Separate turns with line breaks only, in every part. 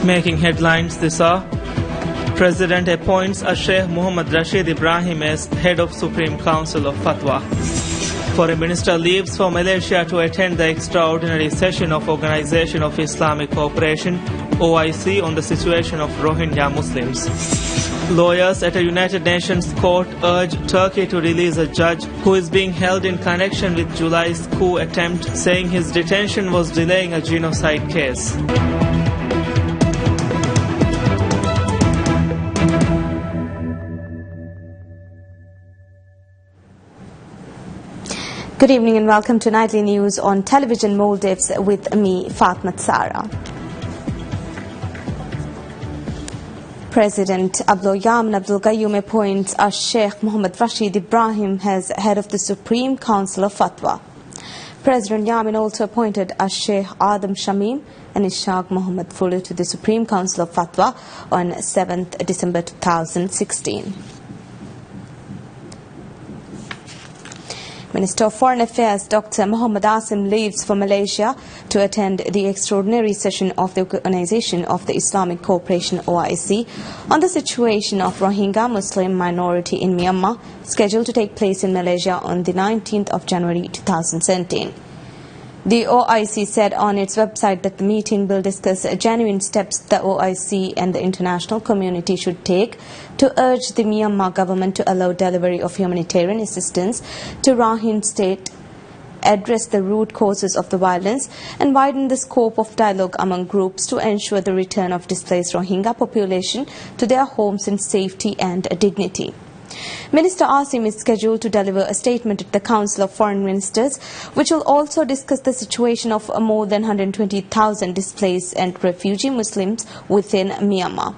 Making headlines this hour. President appoints Sheikh Mohammed Rashid Ibrahim as head of Supreme Council of Fatwa. Foreign Minister leaves for Malaysia to attend the extraordinary session of Organization of Islamic Cooperation (OIC) on the situation of Rohingya Muslims. Lawyers at a United Nations court urge Turkey to release a judge who is being held in connection with July's coup attempt, saying his detention was delaying a genocide case.
Good evening and welcome to Nightly News on Television Maldives with me, Fatma Sara. President Abdul Yamin Abdul Gayoom appoints Sheikh Mohammed Rashid Ibrahim as head of the Supreme Council of Fatwa. President Yamin also appointed Sheikh Adam Shamim and Ishaq Mohammed Fuller to the Supreme Council of Fatwa on 7th December 2016. Minister of Foreign Affairs Dr. Muhammad Asim leaves for Malaysia to attend the extraordinary session of the Organization of the Islamic Cooperation (OIC) on the situation of Rohingya Muslim minority in Myanmar, scheduled to take place in Malaysia on the 19th of January 2017. The OIC said on its website that the meeting will discuss genuine steps the OIC and the international community should take to urge the Myanmar government to allow delivery of humanitarian assistance to Rakhine State, address the root causes of the violence, and widen the scope of dialogue among groups to ensure the return of displaced Rohingya population to their homes in safety and dignity. Minister Asim is scheduled to deliver a statement at the Council of Foreign Ministers, which will also discuss the situation of more than 120,000 displaced and refugee Muslims within Myanmar.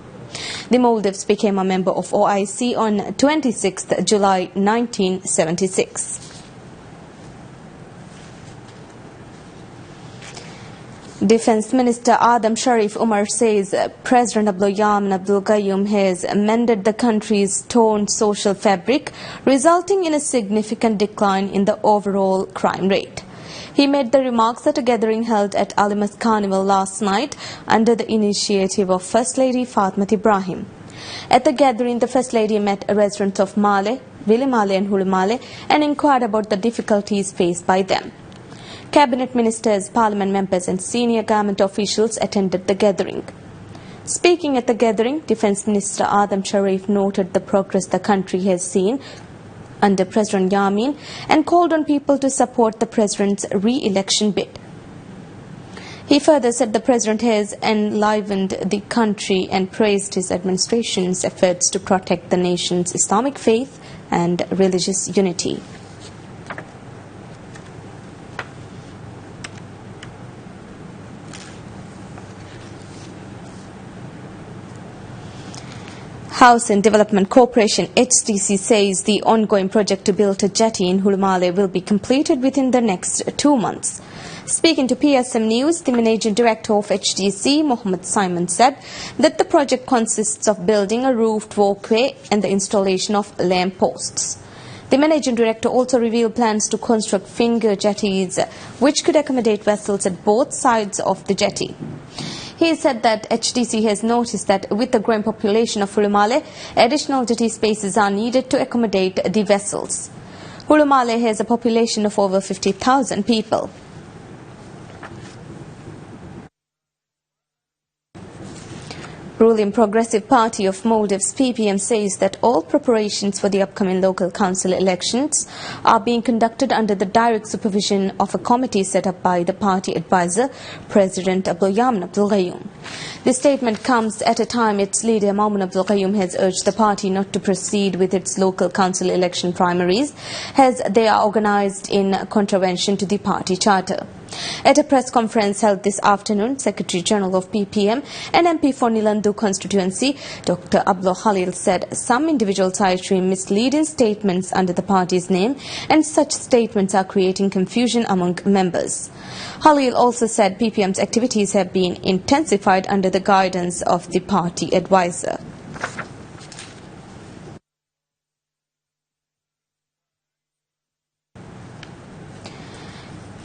The Maldives became a member of OIC on 26th July 1976. Defence Minister Adam Sharif Umar says President Abdul Yamin Abdul Gayoom has mended the country's torn social fabric, resulting in a significant decline in the overall crime rate. He made the remarks at a gathering held at Alimas Carnival last night under the initiative of First Lady Fatma Ibrahim. At the gathering, the First Lady met residents of Male, Vili Male and Hulu Male and inquired about the difficulties faced by them. Cabinet ministers, parliament members and senior government officials attended the gathering. Speaking at the gathering, Defence Minister Adam Sharif noted the progress the country has seen under President Yamin and called on people to support the President's re-election bid. He further said the President has enlivened the country and praised his administration's efforts to protect the nation's Islamic faith and religious unity. House and Development Corporation (HDC) says the ongoing project to build a jetty in Hulumale will be completed within the next 2 months. Speaking to PSM News, the Managing Director of HDC, Mohammed Simon, said that the project consists of building a roofed walkway and the installation of lamp posts. The Managing Director also revealed plans to construct finger jetties which could accommodate vessels at both sides of the jetty. He said that HDC has noticed that with the growing population of Hulumale, additional jetty spaces are needed to accommodate the vessels. Hulumale has a population of over 50,000 people. Ruling Progressive Party of Maldives (PPM) says that all preparations for the upcoming local council elections are being conducted under the direct supervision of a committee set up by the party advisor, President Abdul Yamin Abdul Gayoom. The statement comes at a time its leader, Maumun Abdul Gayoom, has urged the party not to proceed with its local council election primaries, as they are organised in contravention to the party charter. At a press conference held this afternoon, Secretary General of PPM and MP for Nilandu constituency, Dr. Abdul Khalil, said some individuals are issuing misleading statements under the party's name and such statements are creating confusion among members. Khalil also said PPM's activities have been intensified under the guidance of the party advisor.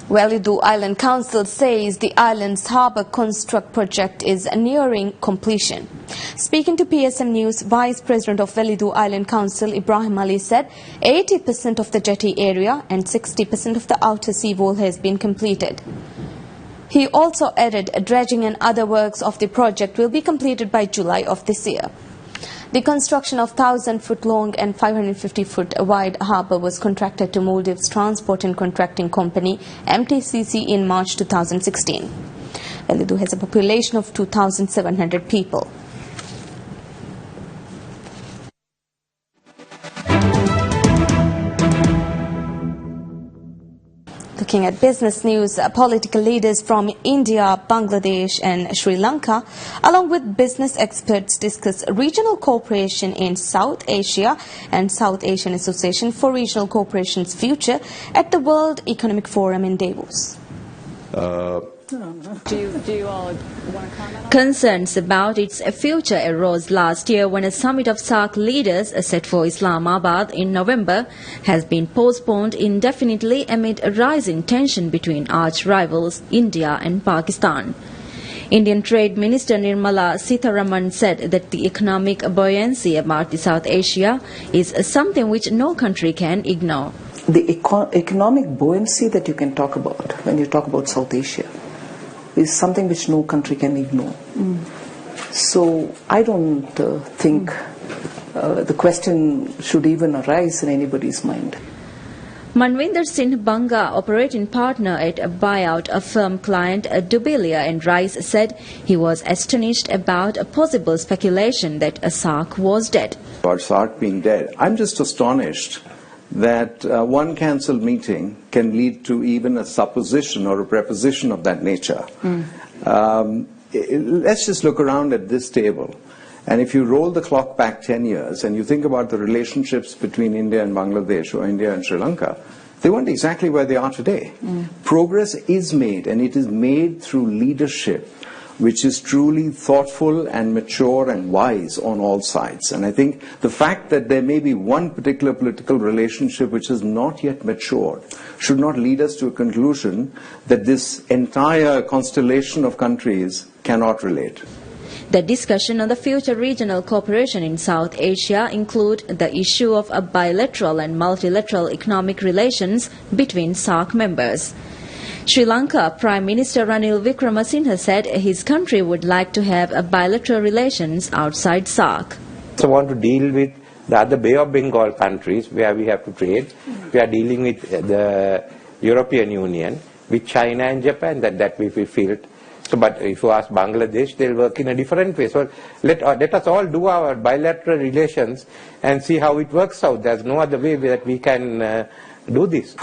Velidu Island Council says the island's harbour construct project is nearing completion. Speaking to PSM News, Vice President of Velidu Island Council Ibrahim Ali said 80% of the jetty area and 60% of the outer seawall has been completed. He also added dredging and other works of the project will be completed by July of this year. The construction of 1,000-foot long and 550-foot wide harbour was contracted to Maldives Transport and Contracting Company (MTCC) in March 2016. Velidu has a population of 2,700 people. Looking at business news, political leaders from India, Bangladesh and Sri Lanka, along with business experts, discuss regional cooperation in South Asia and South Asian Association for Regional Cooperation's future at the World Economic Forum in Davos.
Do you all want to comment on
Concerns about its future arose last year when a summit of SAARC leaders set for Islamabad in November has been postponed indefinitely amid a rising tension between arch rivals India and Pakistan. Indian Trade Minister Nirmala Sitharaman said that the economic buoyancy about South Asia is something which no country can ignore.
The economic buoyancy that you can talk about when you talk about South Asia is something which no country can ignore. So I don't think the question should even arise in anybody's mind.
Manvinder Singh Banga, operating partner at a buyout firm client Dubilia and Rice, said he was astonished about a possible speculation that SAARC was dead.
About SAARC being dead, I'm just astonished that one cancelled meeting can lead to even a supposition or a preposition of that nature. Let's just look around at this table. And if you roll the clock back 10 years and you think about the relationships between India and Bangladesh or India and Sri Lanka, they weren't exactly where they are today. Progress is made, and it is made through leadership which is truly thoughtful and mature and wise on all sides. And I think the fact that there may be one particular political relationship which is not yet matured should not lead us to a conclusion that this entire constellation of countries cannot relate.
The discussion on the future regional cooperation in South Asia include the issue of a bilateral and multilateral economic relations between SAARC members. Sri Lanka Prime Minister Ranil Wickremesinghe said his country would like to have a bilateral relations outside SAARC.
So want to deal with the other Bay of Bengal countries where we have to trade. We are dealing with the European Union, with China and Japan that we feel. So, but if you ask Bangladesh, they'll work in a different way. So let us all do our bilateral relations and see how it works out. There's no other way that we can do this.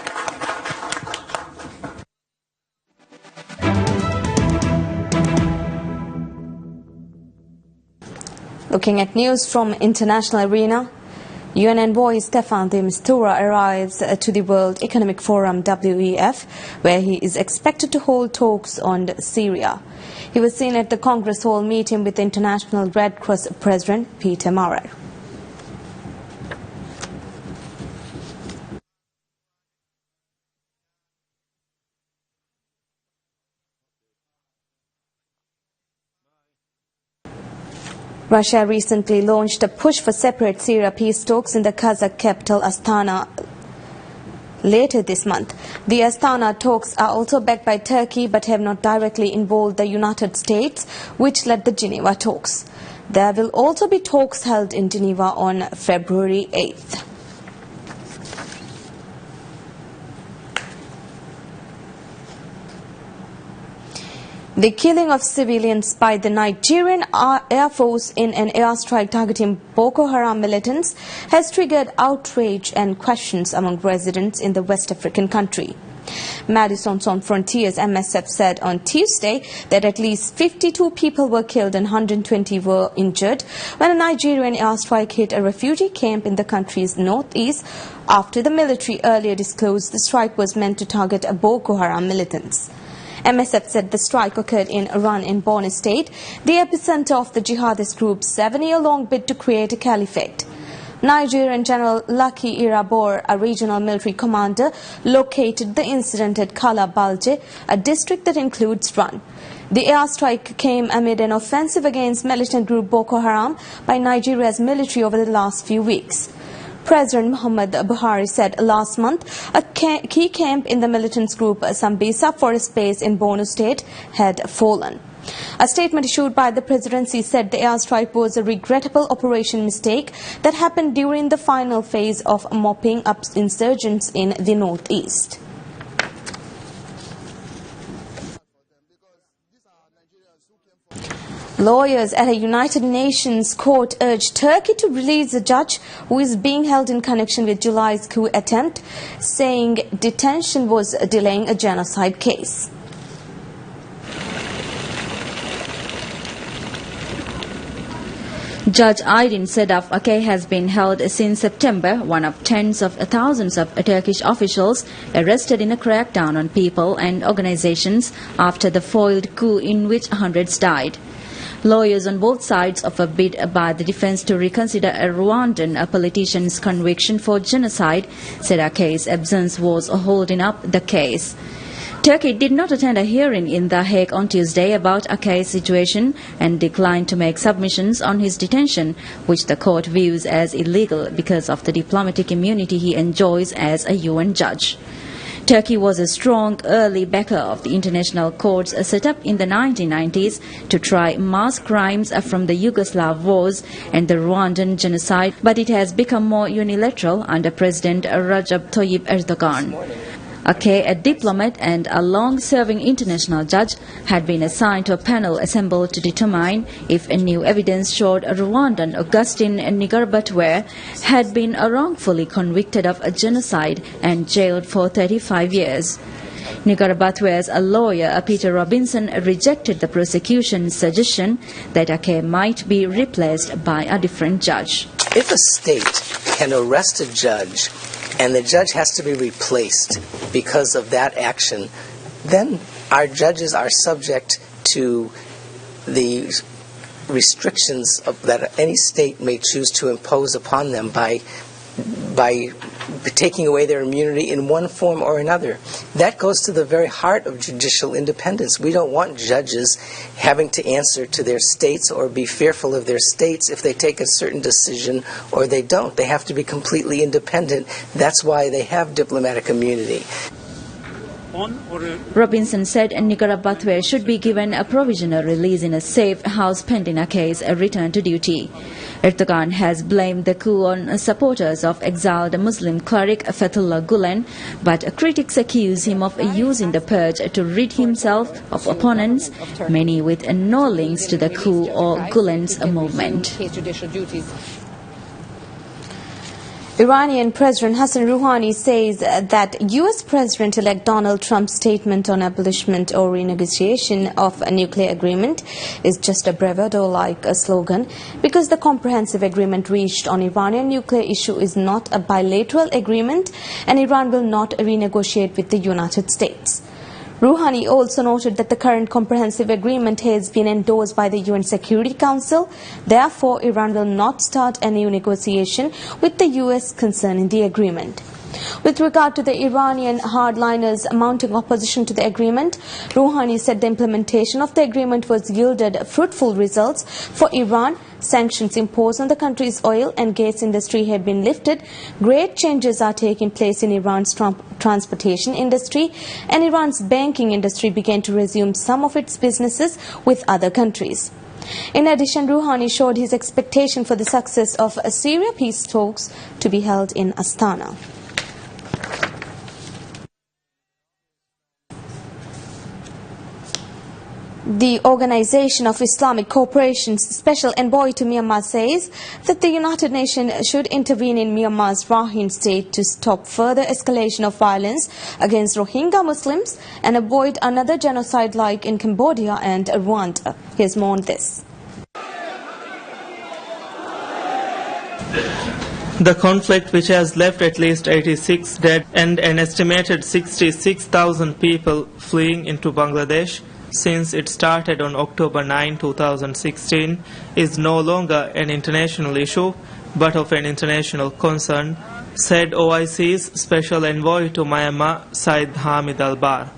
Looking at news from international arena, UN envoy Staffan de Mistura arrives to the World Economic Forum WEF, where he is expected to hold talks on Syria. He was seen at the Congress Hall meeting with the International Red Cross President Peter Maurer. Russia recently launched a push for separate Syria peace talks in the Kazakh capital Astana later this month. The Astana talks are also backed by Turkey but have not directly involved the United States, which led the Geneva talks. There will also be talks held in Geneva on February 8th. The killing of civilians by the Nigerian Air Force in an airstrike targeting Boko Haram militants has triggered outrage and questions among residents in the West African country. Madison Sans Frontiers MSF said on Tuesday that at least 52 people were killed and 120 were injured when a Nigerian airstrike hit a refugee camp in the country's northeast after the military earlier disclosed the strike was meant to target Boko Haram militants. MSF said the strike occurred in Iran in Borno State, the epicenter of the jihadist group's 7-year-long bid to create a caliphate. Nigerian General Lucky Irabor, a regional military commander, located the incident at Kala Balje, a district that includes Ran. The airstrike came amid an offensive against militant group Boko Haram by Nigeria's military over the last few weeks. President Muhammad Buhari said last month a key camp in the militant group Sambisa forest base in Borno State had fallen. A statement issued by the presidency said the airstrike was a regrettable operation mistake that happened during the final phase of mopping up insurgents in the northeast. Lawyers at a United Nations court urged Turkey to release a judge who is being held in connection with July's coup attempt, saying detention was delaying a genocide case.
Judge Aydin Sedaf Akay has been held since September, one of tens of thousands of Turkish officials arrested in a crackdown on people and organizations after the foiled coup in which hundreds died. Lawyers on both sides of a bid by the defense to reconsider a Rwandan politician's conviction for genocide said Akay's absence was holding up the case. Turkey did not attend a hearing in The Hague on Tuesday about Akay's situation and declined to make submissions on his detention, which the court views as illegal because of the diplomatic immunity he enjoys as a UN judge. Turkey was a strong early backer of the international courts set up in the 1990s to try mass crimes from the Yugoslav wars and the Rwandan genocide, but it has become more unilateral under President Recep Tayyip Erdogan. Akay, a diplomat and a long-serving international judge, had been assigned to a panel assembled to determine if new evidence showed Rwandan Augustin Nigarbatwe had been wrongfully convicted of a genocide and jailed for 35 years. Nigarbatwe's lawyer, Peter Robinson, rejected the prosecution's suggestion that Akay might be replaced by a different judge.
If a state can arrest a judge and the judge has to be replaced because of that action, then our judges are subject to the restrictions that any state may choose to impose upon them by taking away their immunity in one form or another. That goes to the very heart of judicial independence. We don't want judges having to answer to their states or be fearful of their states if they take a certain decision or they don't. They have to be completely independent. That's why they have diplomatic immunity.
Robinson said Nigarbatwe should be given a provisional release in a safe house pending Akay's return to duty. Erdogan has blamed the coup on supporters of exiled Muslim cleric Fethullah Gulen, but critics accuse him of using the purge to rid himself of opponents, many with no links to the coup or Gulen's movement.
Iranian President Hassan Rouhani says that US President-elect Donald Trump's statement on abolishment or renegotiation of a nuclear agreement is just a bravado-like slogan because the comprehensive agreement reached on Iranian nuclear issue is not a bilateral agreement and Iran will not renegotiate with the United States. Rouhani also noted that the current comprehensive agreement has been endorsed by the UN Security Council. Therefore, Iran will not start a new negotiation with the US concerning the agreement. With regard to the Iranian hardliners mounting opposition to the agreement, Rouhani said the implementation of the agreement was yielded fruitful results for Iran. Sanctions imposed on the country's oil and gas industry have been lifted. Great changes are taking place in Iran's transportation industry, and Iran's banking industry began to resume some of its businesses with other countries. In addition, Rouhani showed his expectation for the success of Syria peace talks to be held in Astana. The Organization of Islamic Cooperation's Special Envoy to Myanmar says that the United Nations should intervene in Myanmar's Rakhine state to stop further escalation of violence against Rohingya Muslims and avoid another genocide like in Cambodia and Rwanda. Here's more on this.
The conflict, which has left at least 86 dead and an estimated 66,000 people fleeing into Bangladesh, since it started on October 9, 2016, is no longer an international issue, but of an international concern, said OIC's Special Envoy to Myanmar, Said Hamid Al-Bar.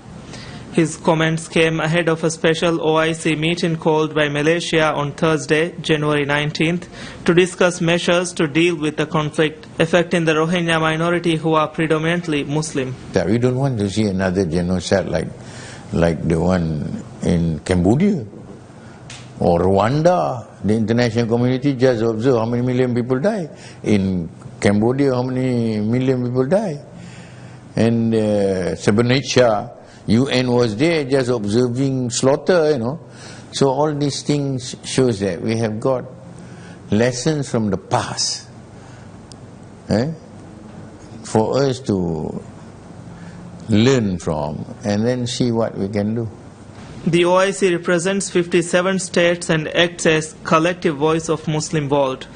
His comments came ahead of a special OIC meeting called by Malaysia on Thursday, January 19th, to discuss measures to deal with the conflict affecting the Rohingya minority who are predominantly Muslim.
We don't want to see another genocide like the one in Cambodia or Rwanda. The international community just observe how many million people die. In Cambodia, how many million people die. And Srebrenica, UN was there just observing slaughter, you know. So all these things shows that we have got lessons from the past for us to learn from and then see what we can do.
The OIC represents 57 states and acts as collective voice of Muslim world.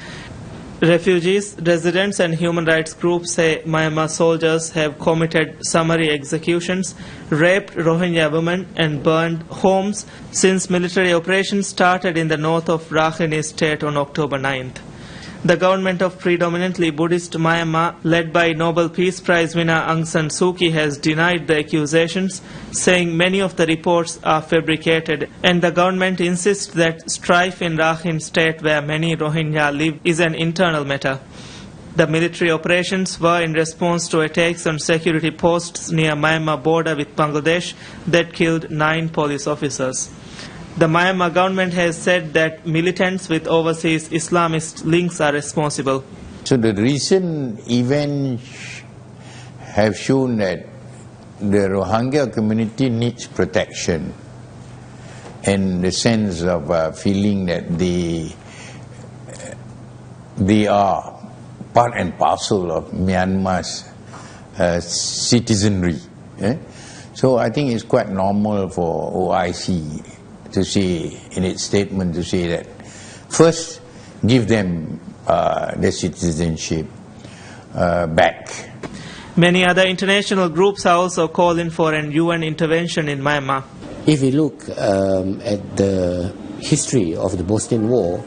Refugees, residents and human rights groups say Myanmar soldiers have committed summary executions, raped Rohingya women and burned homes since military operations started in the north of Rakhine state on October 9th. The government of predominantly Buddhist Myanmar, led by Nobel Peace Prize winner Aung San Suu Kyi, has denied the accusations, saying many of the reports are fabricated, and the government insists that strife in Rakhine state, where many Rohingya live, is an internal matter. The military operations were in response to attacks on security posts near Myanmar border with Bangladesh that killed 9 police officers. The Myanmar government has said that militants with overseas Islamist links are responsible.
So the recent events have shown that the Rohingya community needs protection and the sense of feeling that they are part and parcel of Myanmar's citizenry. So I think it's quite normal for OIC to say, in its statement, to say that first give them their citizenship back.
Many other international groups are also calling for an UN intervention in Myanmar.
If we look at the history of the Bosnian War,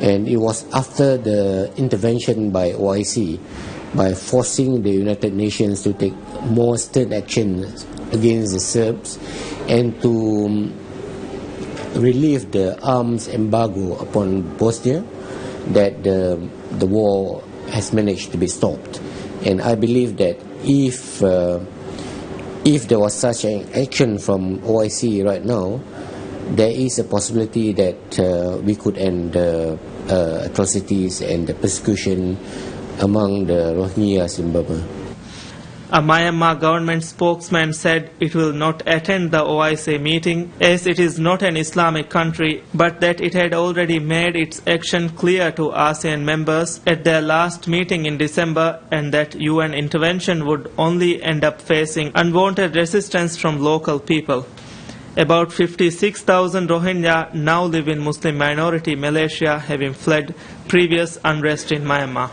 and it was after the intervention by OIC, by forcing the United Nations to take more stern action against the Serbs and to relieve the arms embargo upon Bosnia, that the war has managed to be stopped. And I believe that if there was such an action from OIC right now, there is a possibility that we could end atrocities and the persecution among the Rohingyas in Burma.
A Myanmar government spokesman said it will not attend the OIC meeting as it is not an Islamic country, but that it had already made its action clear to ASEAN members at their last meeting in December, and that UN intervention would only end up facing unwanted resistance from local people. About 56,000 Rohingya now live in Muslim minority Malaysia, having fled previous unrest in Myanmar.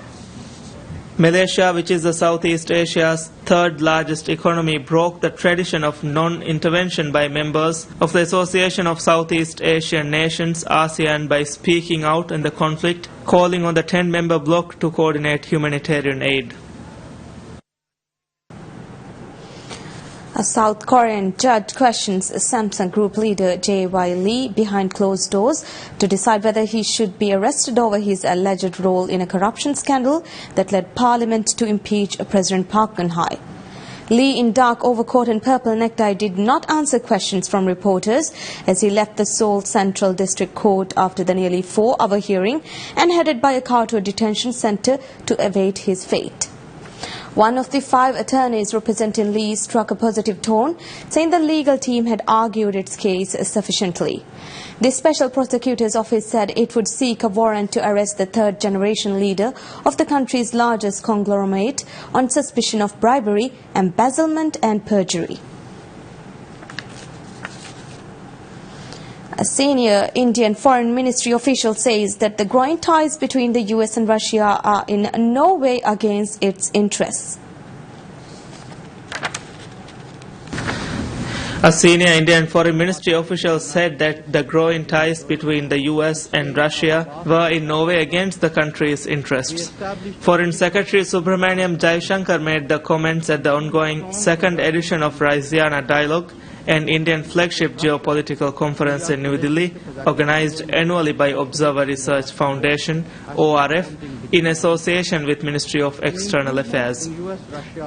Malaysia, which is the Southeast Asia's third largest economy, broke the tradition of non-intervention by members of the Association of Southeast Asian Nations, ASEAN, by speaking out in the conflict, calling on the 10-member bloc to coordinate humanitarian aid.
A South Korean judge questions Samsung Group leader J.Y. Lee behind closed doors to decide whether he should be arrested over his alleged role in a corruption scandal that led Parliament to impeach President Park Geun-hye. Lee, in dark overcoat and purple necktie, did not answer questions from reporters as he left the Seoul Central District Court after the nearly 4-hour hearing and headed by a car to a detention center to await his fate. One of the 5 attorneys representing Lee struck a positive tone, saying the legal team had argued its case sufficiently. The Special Prosecutor's Office said it would seek a warrant to arrest the third-generation leader of the country's largest conglomerate on suspicion of bribery, embezzlement and perjury. A senior Indian Foreign Ministry official says that the growing ties between the US and Russia are in no way against its interests.
A senior Indian Foreign Ministry official said that the growing ties between the US and Russia were in no way against the country's interests. Foreign Secretary Subramaniam Jaishankar made the comments at the ongoing second edition of Raisiana Dialogue, an Indian flagship geopolitical conference in New Delhi, organized annually by Observer Research Foundation, ORF, in association with Ministry of External Affairs.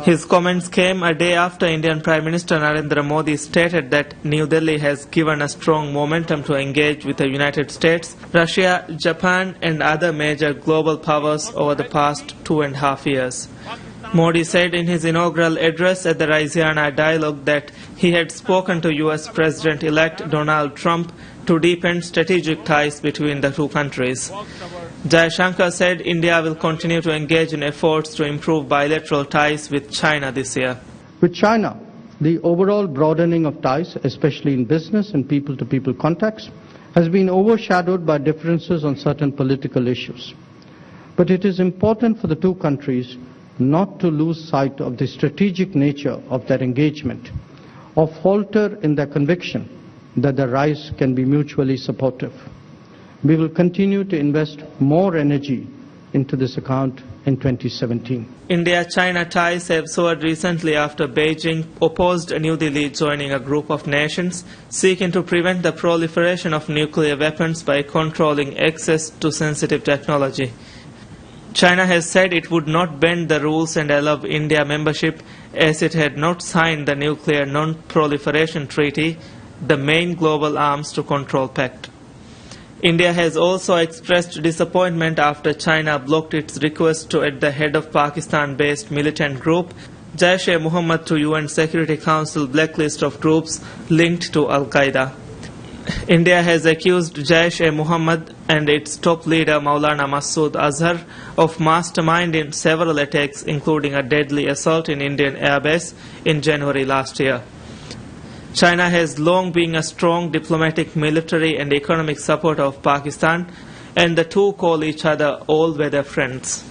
His comments came a day after Indian Prime Minister Narendra Modi stated that New Delhi has given a strong momentum to engage with the United States, Russia, Japan and other major global powers over the past 2.5 years. Modi said in his inaugural address at the Raisiana Dialogue that he had spoken to US President-elect Donald Trump to deepen strategic ties between the two countries. Jaishankar said India will continue to engage in efforts to improve bilateral ties with China this year.
With China, the overall broadening of ties, especially in business and people-to-people contacts, has been overshadowed by differences on certain political issues. But it is important for the two countries not to lose sight of the strategic nature of their engagement, or falter in their conviction that the rise can be mutually supportive. We will continue to invest more energy into this account in 2017.
India-China ties have soared recently after Beijing opposed New Delhi joining a group of nations seeking to prevent the proliferation of nuclear weapons by controlling access to sensitive technology. China has said it would not bend the rules and allow India membership as it had not signed the Nuclear Non-Proliferation Treaty, the main global arms to control pact. India has also expressed disappointment after China blocked its request to add the head of Pakistan-based militant group Jaish-e-Mohammed to UN Security Council blacklist of groups linked to Al-Qaeda. India has accused Jaish-e-Mohammed and its top leader Maulana Masood Azhar of masterminding several attacks, including a deadly assault in Indian airbase in January last year. China has long been a strong diplomatic, military and economic supporter of Pakistan, and the two call each other all-weather friends.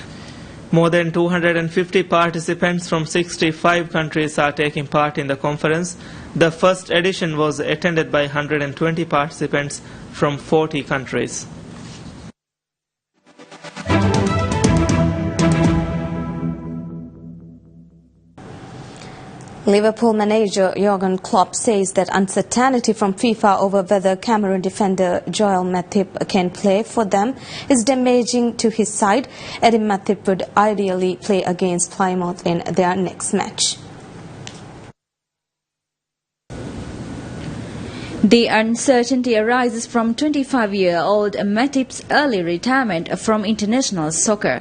More than 250 participants from 65 countries are taking part in the conference. The first edition was attended by 120 participants from 40 countries.
Liverpool manager Jurgen Klopp says that uncertainty from FIFA over whether Cameroon defender Joel Matip can play for them is damaging to his side. Eddie Matip would ideally play against Plymouth in their next match.
The uncertainty arises from 25-year-old Matip's early retirement from international soccer.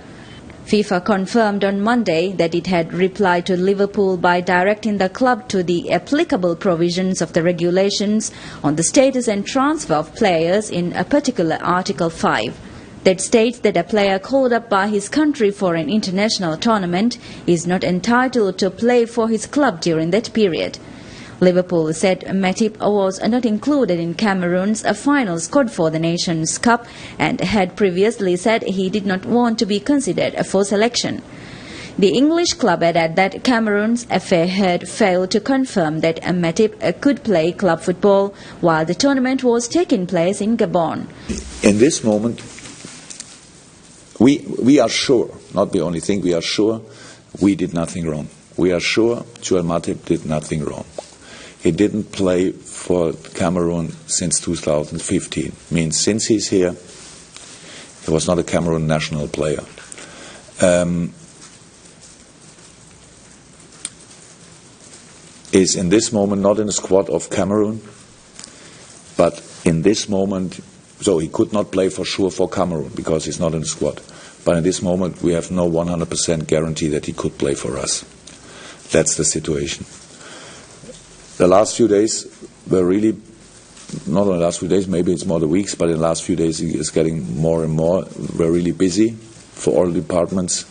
FIFA confirmed on Monday that it had replied to Liverpool by directing the club to the applicable provisions of the regulations on the status and transfer of players in a particular Article 5. That states that a player called up by his country for an international tournament is not entitled to play for his club during that period. Liverpool said Matip was not included in Cameroon's final squad for the Nations Cup and had previously said he did not want to be considered for selection. The English club added that Cameroon's FA had failed to confirm that Matip could play club football while the tournament was taking place in Gabon.
In this moment, we are sure, not the only thing, we are sure we did nothing wrong. We are sure Joel Matip did nothing wrong. He didn't play for Cameroon since 2015. Means since he's here, he was not a Cameroon national player. Is in this moment not in the squad of Cameroon, but in this moment, so he could not play for sure for Cameroon because he's not in the squad. But in this moment, we have no 100% guarantee that he could play for us. That's the situation. The last few days were really, not in the last few days, maybe it's more the weeks, but in the last few days it's getting more and more. We're really busy for all departments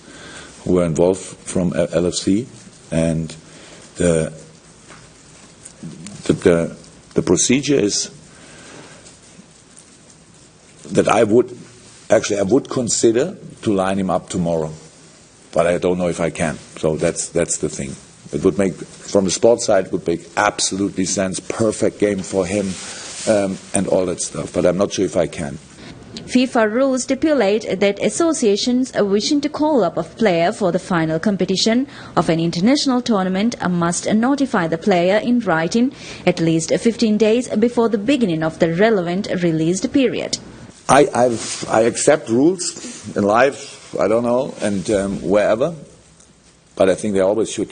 who are involved from LFC, and the procedure is that I would consider to line him up tomorrow, but I don't know if I can. So that's the thing. It would make, from the sports side, it would make absolutely sense, perfect game for him, and all that stuff. But I'm not sure if I can.
FIFA rules stipulate that associations wishing to call up a player for the final competition of an international tournament must notify the player in writing at least 15 days before the beginning of the relevant released period.
I accept rules in life, I don't know, and wherever, but I think they always should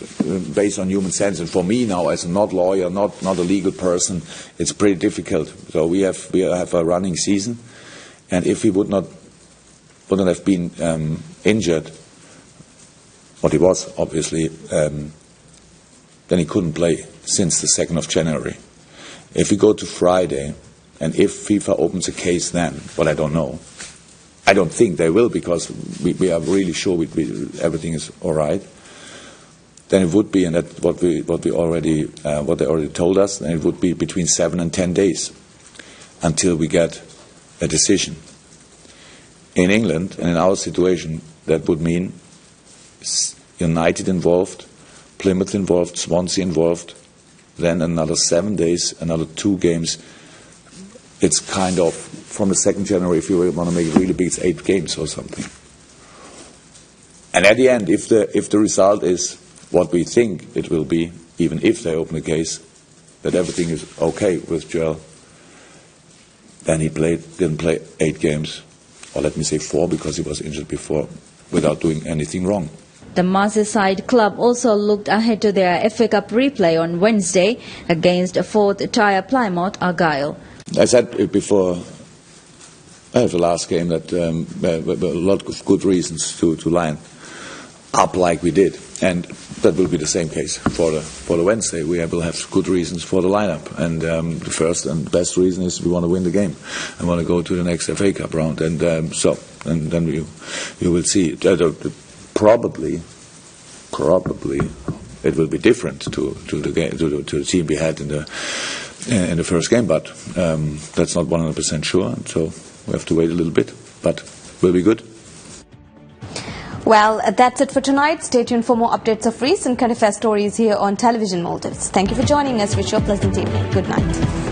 based on human sense. And for me now, as a not lawyer, not a legal person, it's pretty difficult. So we have a running season. And if he wouldn't have been injured, what he was obviously, then he couldn't play since the 2nd of January. If we go to Friday, and if FIFA opens a case then, well, I don't know. I don't think they will, because we are really sure everything is all right. Then it would be, and that's what they already told us, then it would be between 7 and 10 days until we get a decision. In England and in our situation, that would mean United involved, Plymouth involved, Swansea involved, then another 7 days, another 2 games. It's kind of, from the 2nd January, if you want to make it really big, it's 8 games or something. And at the end, if the result is what we think it will be, even if they open a case, that everything is okay with Joel, then he didn't play 8 games, or let me say 4, because he was injured before, without doing anything wrong.
The Merseyside club also looked ahead to their FA Cup replay on Wednesday against 4th-tier Plymouth Argyle.
I said before the last game that a lot of good reasons to line up like we did, and that will be the same case for the Wednesday. We will have good reasons for the lineup, and the first and best reason is we want to win the game and want to go to the next FA Cup round, and then you will see. Probably it will be different to the game, to the team we had in the first game, but that's not 100% sure. So we have to wait a little bit, but will be good.
Well, that's it for tonight. Stay tuned for more updates of recent current affairs stories here on Television Maldives. Thank you for joining us. Wish you a pleasant evening. Good night.